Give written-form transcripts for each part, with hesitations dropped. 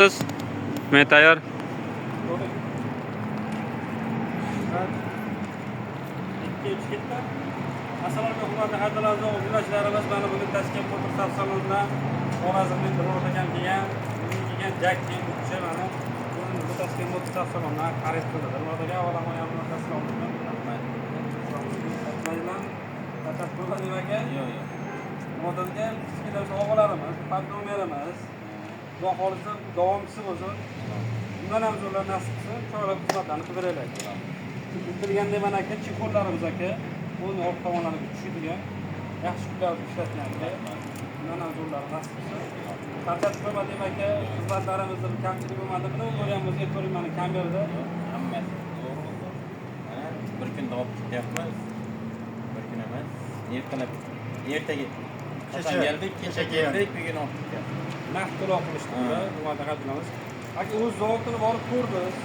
मैं तैयार। Assalomu hurmatli haydovchilar, o'quvchilarimiz mana bugun Toshkent motor salonidan Xorazmning birorta kelgan Jackni kuchi mana bu Toshkent motor salonidan xarid qildi. Birortaga avvalambor yomon taslim oldim. Rahmat. Tashakkur aka. Motorga kichkina sovg'alarimiz, podnomerimiz, Xudo xolisa davomchisi bo'lsin. Bundan ham zo'rlar nasib qilsin, choylar xizmatlarni qidiraylik. Bitirganda mana aka chexollarimiz aka, o'ng orqa tomonlariga tushadigan yaxshi kunlar ishlatganlar. Bundan ham zo'rlar nasib qilsin. Qanchasi ko'rmadim aka, xizmatlarimizni kamchilik bo'lmadimi? O'ylaymiz, e'tiboring mana kamerada. Hammasi to'g'ri bo'ldi. Bir kun davom etyapmiz. Bir kun emas. Ertaga qachon keldik, kecha keldik, bugun olib ketyapmiz. Naqd to'lov qilishdi, hurmatli haydovchilarimiz. Aka o'z zavodini borib ko'rdik.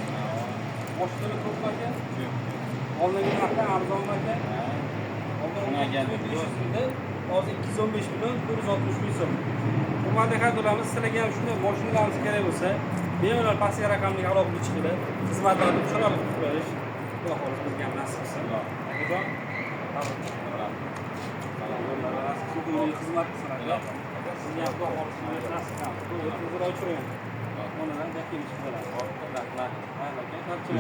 Mashinani ko'p aka. Oldingi narxda arzon aka. Shunga keldik. Hozir 215 million 460 ming so'm. Hurmatli haydovchilarimiz, sizlarga ham shunday mashinalarimiz kerak bo'lsa, bemalol pastki raqamli aloqa qilishinglar, xizmatlarni chiroyli qilib qo'yish. Xudo xohlasa bizga ham nasib qilsin. Akajon, xizmat qilsin. Sizga ham xudo xohlasa nasib qilsin. O'zingizni ochirang. Onadan dakimiz qiladi. Rahmat. Aka,